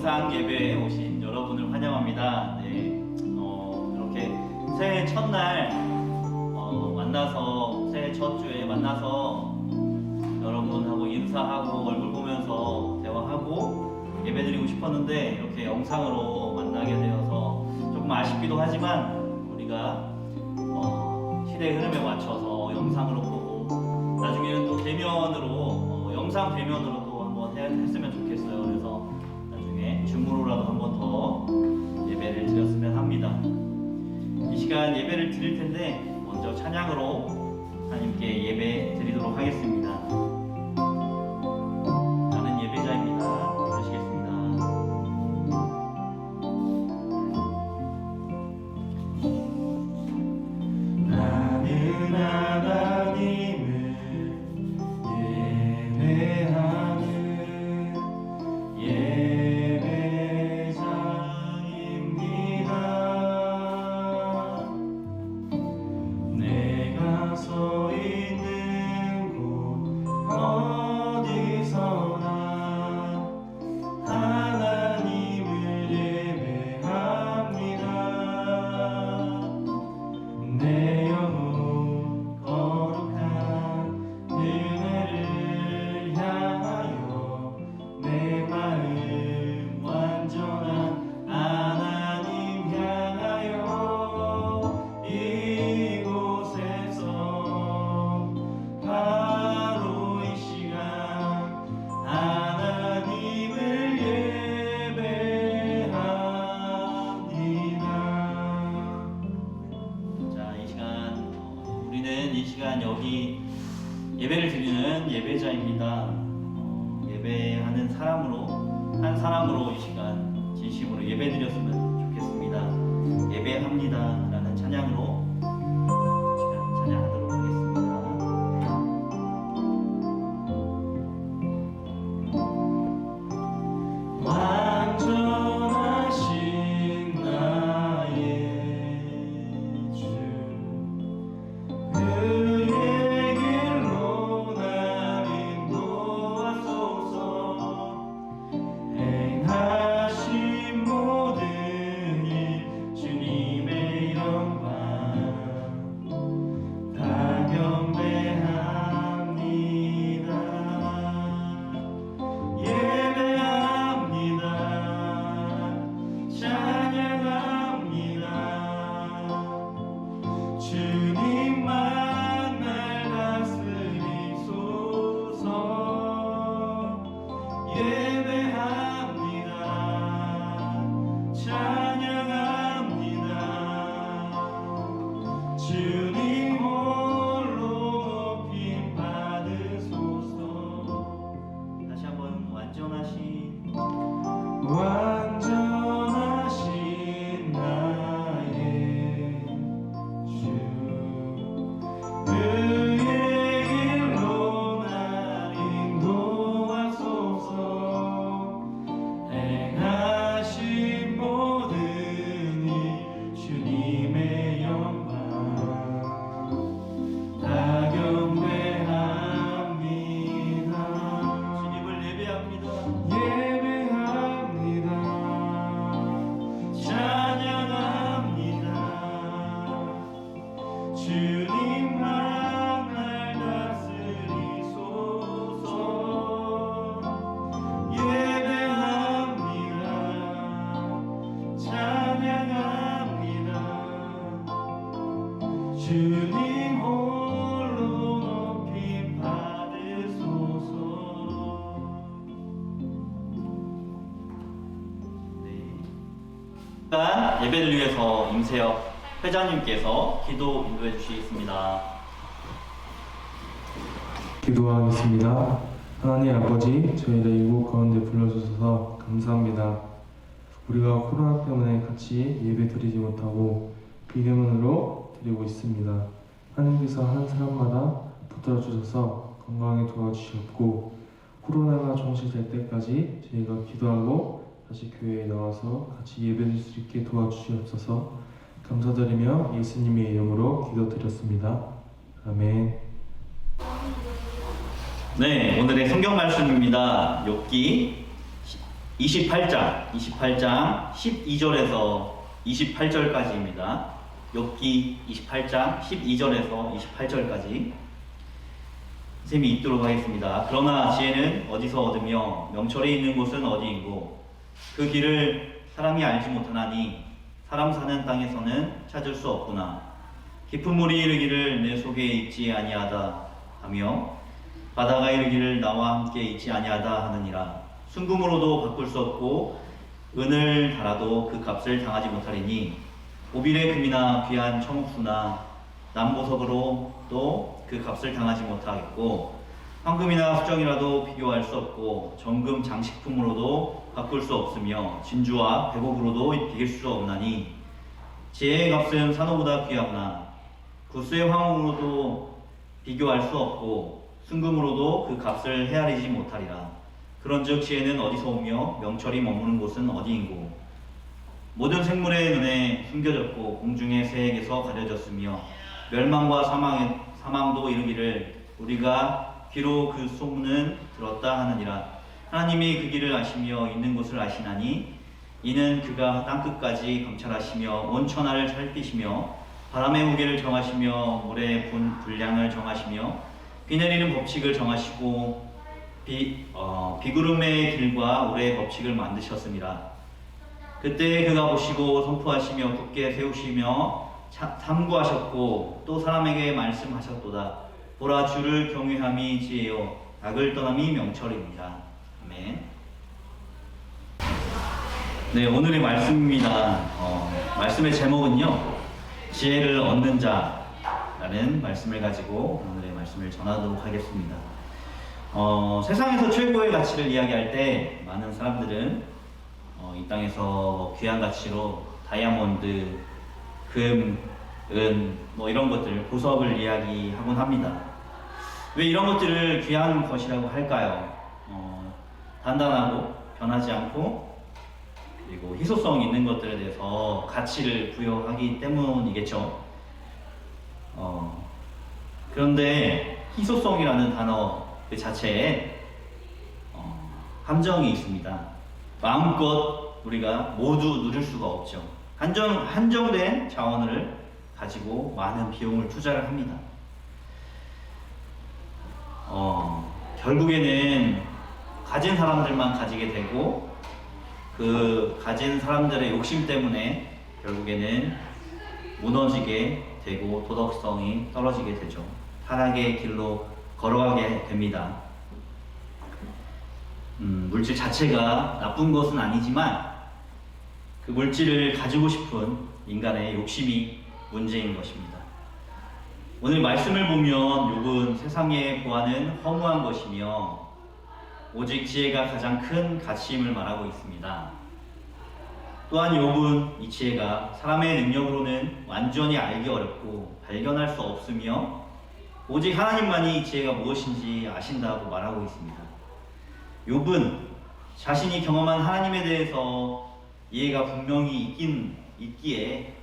영상 예배에 오신 여러분을 환영합니다. 네, 이렇게 새해 첫날 만나서 새해 첫 주에 만나서 여러분하고 인사하고 얼굴 보면서 대화하고 예배드리고 싶었는데 이렇게 영상으로 만나게 되어서 조금 아쉽기도 하지만 우리가 시대의 흐름에 맞춰서 영상으로 보고 나중에는 또 대면으로 영상 대면으로도 한번 했으면 좋겠어요. 그래서 나중에 줌으로라도 한번 더 예배를 드렸으면 합니다. 이 시간 예배를 드릴 텐데 먼저 찬양으로 하나님께 예배 드리도록 하겠습니다. 나는 예배자입니다. 부르시겠습니다. 나는 하나님을 예배하는 예배자입니다. 내가 서 있는 곳 어디서나 하나님을 예배합니다. 내 영혼 거룩한 은혜를 향하여 내 마음 완전한 하나님 향하여 이곳에서 바로 이 시간 하나님을 예배합니다. 자, 이 시간 우리는 이 시간 여기 예배를 드리는 예배자입니다. 예배하는 사람으로 한 사람으로 이 시간 진심으로 예배드렸으면 좋겠습니다. 예배합니다 라는 찬양으로 이 시간 찬양하도록 하겠습니다. 완전하신 나의 주 그의 길로 날 인도하소서. 행하신 모든 일 주님의 영광 다 경배합니다. 예배합니다. 찬양합니다. 주님만 날 다스리소서. 예배합니다. 찬양합니다. 주님 홀로 높임 받으소서. 다시 한번 완전하신 나의 주 그의 길로 날 인도하소서. 행하신 모든 일 주님의 영광 다 경배합니다. 주님을 예배합니다. 예배합니다. 찬양합니다. 주님만 날 다스리소서. 예배합니다. 찬양합니다. 주님 홀로 높임 받으소서. 네. 일단 예배를 위해서 임세혁 회장님께서 기도 인도해 주시겠습니다. 기도하겠습니다. 하나님 아버지, 저희를 이곳 가운데 불러주셔서 감사합니다. 우리가 코로나 때문에 같이 예배 드리지 못하고 비대면으로 드리고 있습니다. 하나님께서 한 사람마다 붙들어 주셔서 건강하게 도와주시옵고 코로나가 종식될 때까지 저희가 기도하고 다시 교회에 나와서 같이 예배드릴 수 있게 도와주시옵소서. 감사드리며 예수님의 이름으로 기도드렸습니다. 아멘. 네, 오늘의 성경 말씀입니다. 욥기 28장 12절에서 28절까지입니다. 욥기 28장 12절에서 28절까지 셈이 읽도록 하겠습니다. 그러나 지혜는 어디서 얻으며 명철이 있는 곳은 어디인고 그 길을 사람이 알지 못하나니 사람 사는 땅에서는 찾을 수 없구나. 깊은 물이 이르기를 내 속에 있지 아니하다 하며 바다가 이르기를 나와 함께 있지 아니하다 하느니라. 순금으로도 바꿀 수 없고 은을 달아도 그 값을 당하지 못하리니 오빌의 금이나 귀한 청수나 남보석으로도 그 값을 당하지 못하겠고 황금이나 수정이라도 비교할 수 없고 정금 장식품으로도 바꿀 수 없으며 진주와 백옥으로도 비길 수 없나니 지혜의 값은 산호보다 귀하구나. 구스의 황금으로도 비교할 수 없고 순금으로도 그 값을 헤아리지 못하리라. 그런즉 지혜는 어디서 오며 명철이 머무는 곳은 어디인고 모든 생물의 눈에 숨겨졌고 공중의 새에게서 가려졌으며 멸망과 사망도 이르기를 우리가 귀로 그 소문은 들었다 하느니라. 하나님이 그 길을 아시며 있는 곳을 아시나니 이는 그가 땅끝까지 감찰하시며 온 천하를 살피시며 바람의 무게를 정하시며 물의 분량을 정하시며 비 내리는 법칙을 정하시고 비구름의 길과 우레의 법칙을 만드셨습니다. 그때 그가 보시고 선포하시며 굳게 세우시며 탐구하셨고 또 사람에게 말씀하셨도다. 보라 주를 경외함이 지혜요 악을 떠남이 명철입니다. 아멘. 네, 오늘의 말씀입니다. 말씀의 제목은요 지혜를 얻는 자라는 말씀을 가지고 오늘의 말씀을 전하도록 하겠습니다. 세상에서 최고의 가치를 이야기할 때 많은 사람들은 이 땅에서 귀한 가치로 다이아몬드, 금, 은, 뭐 이런 것들, 보석을 이야기하곤 합니다. 왜 이런 것들을 귀한 것이라고 할까요? 단단하고 변하지 않고 그리고 희소성 있는 것들에 대해서 가치를 부여하기 때문이겠죠. 그런데 희소성이라는 단어 그 자체에 함정이 있습니다. 마음껏 우리가 모두 누릴 수가 없죠. 한정된 자원을 가지고 많은 비용을 투자를 합니다. 결국에는 가진 사람들만 가지게 되고 그 가진 사람들의 욕심 때문에 결국에는 무너지게 되고 도덕성이 떨어지게 되죠. 타락의 길로 걸어가게 됩니다. 물질 자체가 나쁜 것은 아니지만 그 물질을 가지고 싶은 인간의 욕심이 문제인 것입니다. 오늘 말씀을 보면 욥은 세상에 보아는 허무한 것이며 오직 지혜가 가장 큰 가치임을 말하고 있습니다. 또한 욥은 이 지혜가 사람의 능력으로는 완전히 알기 어렵고 발견할 수 없으며 오직 하나님만이 이 지혜가 무엇인지 아신다고 말하고 있습니다. 욥은 자신이 경험한 하나님에 대해서 이해가 분명히 있기에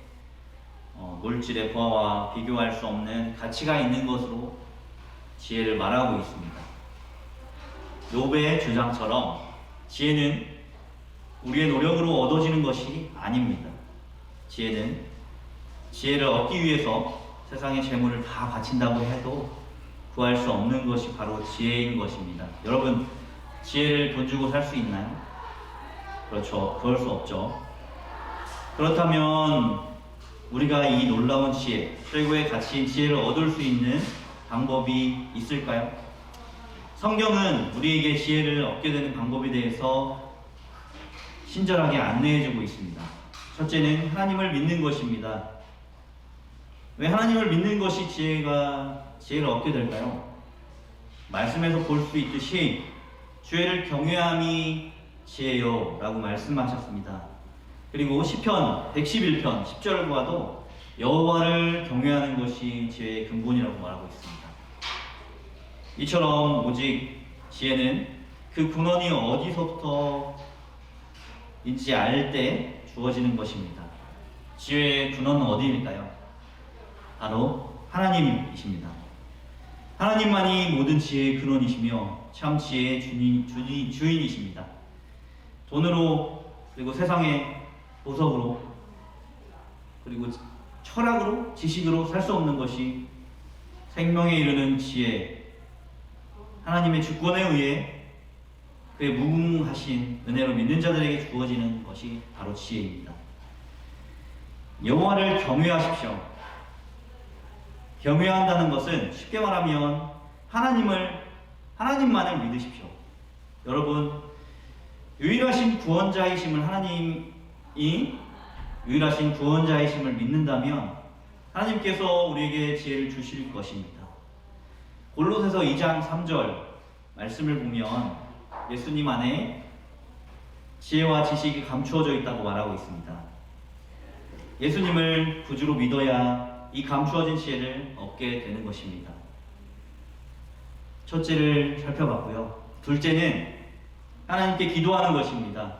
물질의 부하와 비교할 수 없는 가치가 있는 것으로 지혜를 말하고 있습니다. 욥의 주장처럼 지혜는 우리의 노력으로 얻어지는 것이 아닙니다. 지혜를 얻기 위해서 세상의 재물을 다 바친다고 해도 구할 수 없는 것이 바로 지혜인 것입니다. 여러분, 지혜를 돈 주고 살 수 있나요? 그렇죠. 그럴 수 없죠. 그렇다면 우리가 이 놀라운 지혜, 최고의 가치인 지혜를 얻을 수 있는 방법이 있을까요? 성경은 우리에게 지혜를 얻게 되는 방법에 대해서 친절하게 안내해주고 있습니다. 첫째는 하나님을 믿는 것입니다. 왜 하나님을 믿는 것이 지혜를 얻게 될까요? 말씀에서 볼 수 있듯이 주를 경외함이 지혜요 라고 말씀하셨습니다. 그리고 시편 111편 10절을 보아도 여호와를 경외하는 것이 지혜의 근본이라고 말하고 있습니다. 이처럼 오직 지혜는 그 근원이 어디서부터인지 알 때 주어지는 것입니다. 지혜의 근원은 어디일까요? 바로 하나님이십니다. 하나님만이 모든 지혜의 근원이시며 참 지혜의 주인이십니다. 돈으로, 그리고 세상의 보석으로, 그리고 철학으로, 지식으로 살 수 없는 것이 생명에 이르는 지혜, 하나님의 주권에 의해 그의 무궁하신 은혜로 믿는 자들에게 주어지는 것이 바로 지혜입니다. 여호와를 경외하십시오. 경외한다는 것은 쉽게 말하면 하나님만을 믿으십시오. 여러분, 유일하신 구원자이심을 유일하신 구원자이심을 믿는다면 하나님께서 우리에게 지혜를 주실 것입니다. 골로새서 2장 3절 말씀을 보면 예수님 안에 지혜와 지식이 감추어져 있다고 말하고 있습니다. 예수님을 구주로 믿어야 이 감추어진 지혜를 얻게 되는 것입니다. 첫째를 살펴봤고요. 둘째는 하나님께 기도하는 것입니다.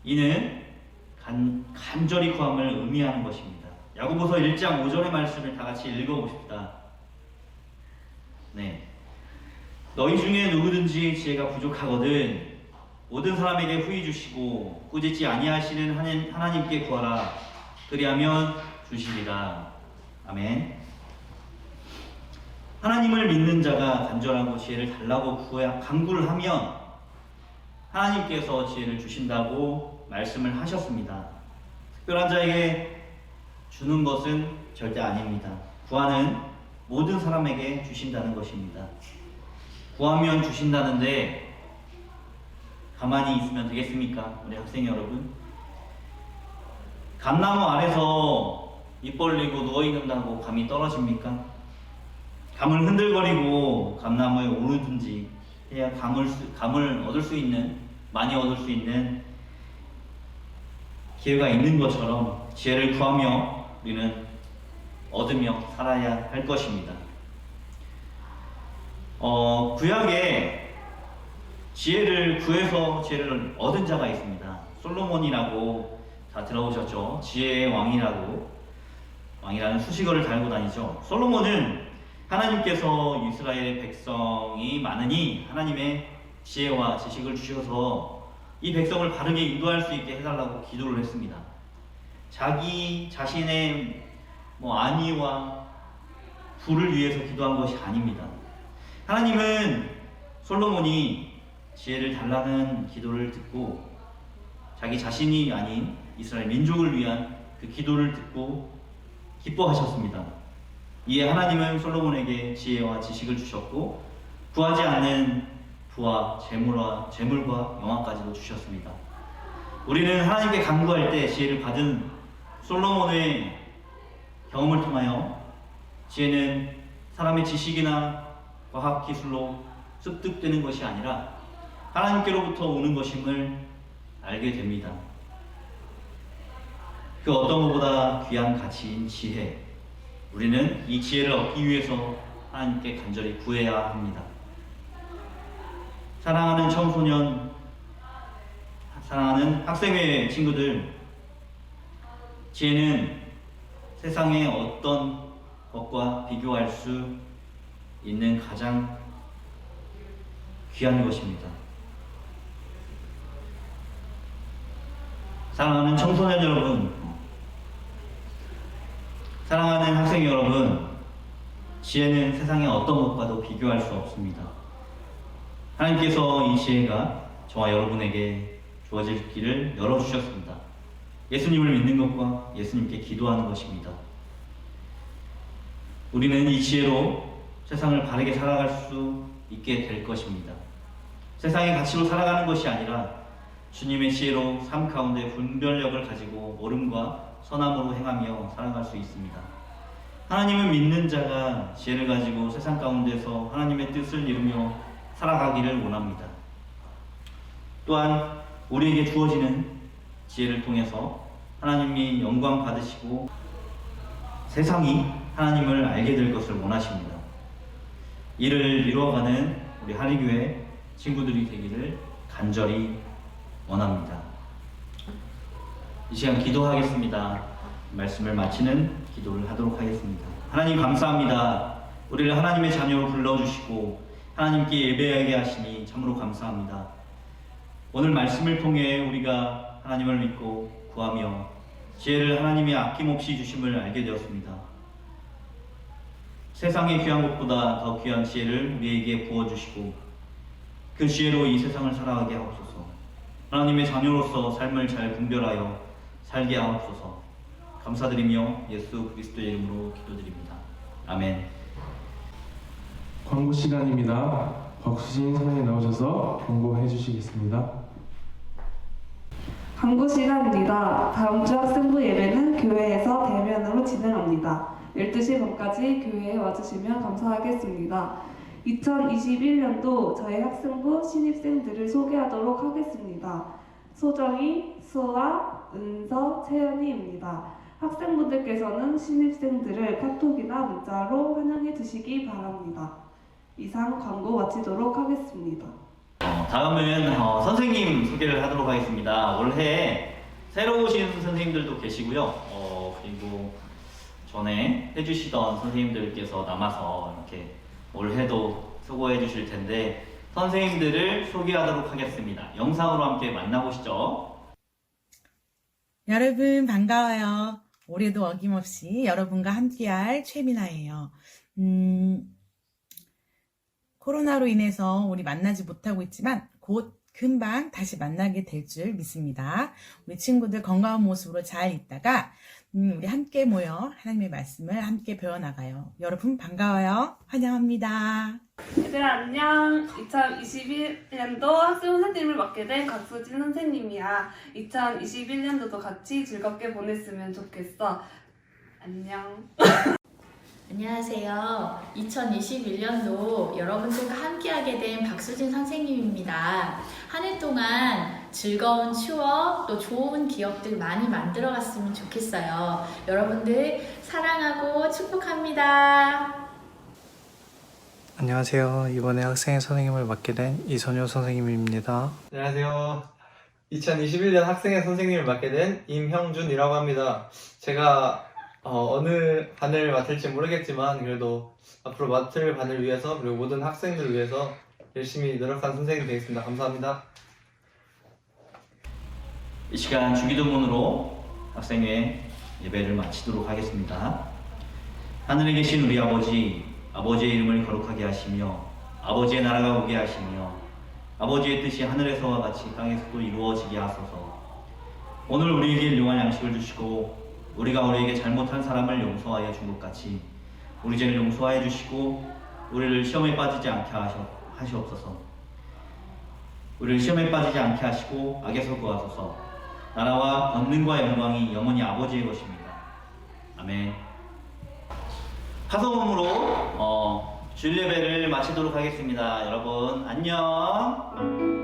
이는 간절히 구함을 의미하는 것입니다. 야고보서 1장 5절의 말씀을 다 같이 읽어봅시다. 네. 너희 중에 누구든지 지혜가 부족하거든 모든 사람에게 후히 주시고 꾸짖지 아니하시는 하나님께 구하라. 그리하면 주시리라. 아멘. 하나님을 믿는 자가 간절하고 지혜를 달라고 간구를 하면 하나님께서 지혜를 주신다고 말씀을 하셨습니다. 특별한 자에게 주는 것은 절대 아닙니다. 구하는 모든 사람에게 주신다는 것입니다. 구하면 주신다는데 가만히 있으면 되겠습니까? 우리 학생 여러분, 감나무 아래서 입 벌리고 누워있는다고 감이 떨어집니까? 감을 흔들거리고 감나무에 오르든지 해야 감을 얻을 수 있는, 많이 얻을 수 있는 기회가 있는 것처럼 지혜를 구하며 우리는 얻으며 살아야 할 것입니다. 구약에 지혜를 구해서 지혜를 얻은 자가 있습니다. 솔로몬이라고 다 들어보셨죠? 지혜의 왕이라는 수식어를 달고 다니죠. 솔로몬은 하나님께서 이스라엘 백성이 많으니 하나님의 지혜와 지식을 주셔서 이 백성을 바르게 인도할 수 있게 해달라고 기도를 했습니다. 자기 자신의 안위와 부를 위해서 기도한 것이 아닙니다. 하나님은 솔로몬이 지혜를 달라는 기도를 듣고 자기 자신이 아닌 이스라엘 민족을 위한 그 기도를 듣고 기뻐하셨습니다. 이에 하나님은 솔로몬에게 지혜와 지식을 주셨고 구하지 않는 부와 재물과 영화까지도 주셨습니다. 우리는 하나님께 간구할 때 지혜를 받은 솔로몬의 경험을 통하여 지혜는 사람의 지식이나 과학 기술로 습득되는 것이 아니라 하나님께로부터 오는 것임을 알게 됩니다. 그 어떤 것보다 귀한 가치인 지혜, 우리는 이 지혜를 얻기 위해서 하나님께 간절히 구해야 합니다. 사랑하는 청소년, 사랑하는 학생회 친구들, 지혜는 세상의 어떤 것과 비교할 수 있는 가장 귀한 것입니다. 사랑하는 청소년 여러분, 사랑하는 학생 여러분, 지혜는 세상의 어떤 것과도 비교할 수 없습니다. 하나님께서 이 지혜가 저와 여러분에게 주어질 길을 열어주셨습니다. 예수님을 믿는 것과 예수님께 기도하는 것입니다. 우리는 이 지혜로 세상을 바르게 살아갈 수 있게 될 것입니다. 세상의 가치로 살아가는 것이 아니라 주님의 지혜로 삶 가운데 분별력을 가지고 옳음과 선함으로 행하며 살아갈 수 있습니다. 하나님을 믿는 자가 지혜를 가지고 세상 가운데서 하나님의 뜻을 이루며 살아가기를 원합니다. 또한 우리에게 주어지는 지혜를 통해서 하나님이 영광 받으시고 세상이 하나님을 알게 될 것을 원하십니다. 이를 이루어가는 우리 하리교회 친구들이 되기를 간절히 원합니다. 이 시간 기도하겠습니다. 말씀을 마치는 기도를 하도록 하겠습니다. 하나님 감사합니다. 우리를 하나님의 자녀로 불러주시고 하나님께 예배하게 하시니 참으로 감사합니다. 오늘 말씀을 통해 우리가 하나님을 믿고 구하며 지혜를 하나님이 아낌없이 주심을 알게 되었습니다. 세상의 귀한 것보다 더 귀한 지혜를 우리에게 부어주시고 그 지혜로 이 세상을 살아가게 하옵소서. 하나님의 자녀로서 삶을 잘 분별하여 살게 하옵소서. 감사드리며 예수 그리스도의 이름으로 기도드립니다. 아멘. 광고 시간입니다. 박수진 선생님 나오셔서 광고해 주시겠습니다. 광고 시간입니다. 다음 주 학생부 예배는 교회에서 대면으로 진행합니다. 12시 반까지 교회에 와주시면 감사하겠습니다. 2021년도 저희 학생부 신입생들을 소개하도록 하겠습니다. 소정희, 수아, 은서, 채연이입니다. 학생분들께서는 신입생들을 카톡이나 문자로 환영해 주시기 바랍니다. 이상 광고 마치도록 하겠습니다. 다음은 선생님 소개를 하도록 하겠습니다. 올해 새로 오신 선생님들도 계시고요. 그리고 전에 해주시던 선생님들께서 남아서 이렇게 올해도 수고해 주실 텐데 선생님들을 소개하도록 하겠습니다. 영상으로 함께 만나보시죠. 여러분 반가워요. 올해도 어김없이 여러분과 함께할 최민아예요. 코로나로 인해서 우리 만나지 못하고 있지만 곧 금방 다시 만나게 될 줄 믿습니다. 우리 친구들 건강한 모습으로 잘 있다가 우리 함께 모여 하나님의 말씀을 함께 배워나가요. 여러분 반가워요. 환영합니다. 얘들아 안녕. 2021년도 학생 선생님을 맡게 된 곽수진 선생님이야. 2021년도도 같이 즐겁게 보냈으면 좋겠어. 안녕. 안녕하세요. 2021년도 여러분들과 함께하게 된 박수진 선생님입니다. 한 해 동안 즐거운 추억 또 좋은 기억들 많이 만들어 갔으면 좋겠어요. 여러분들 사랑하고 축복합니다. 안녕하세요. 이번에 학생회 선생님을 맡게 된 이선효 선생님입니다. 안녕하세요. 2021년 학생회 선생님을 맡게 된 임형준이라고 합니다. 제가 어느 반을 맡을지 모르겠지만 그래도 앞으로 맡을 반을 위해서 그리고 모든 학생들을 위해서 열심히 노력한 선생님이 되겠습니다. 감사합니다. 이 시간 주기도문으로 학생회 예배를 마치도록 하겠습니다. 하늘에 계신 우리 아버지, 아버지의 이름을 거룩하게 하시며 아버지의 나라가 오게 하시며 아버지의 뜻이 하늘에서와 같이 땅에서도 이루어지게 하소서. 오늘 우리에게 일용할 양식을 주시고 우리가 우리에게 잘못한 사람을 용서하여 준 것 같이 우리 죄를 용서하여 주시고 우리를 시험에 빠지지 않게 하시옵소서. 우리를 시험에 빠지지 않게 하시고 악에서 구하소서. 나라와 권능과 영광이 영원히 아버지의 것입니다. 아멘. 하소음으로 주일 예배를 마치도록 하겠습니다. 여러분 안녕.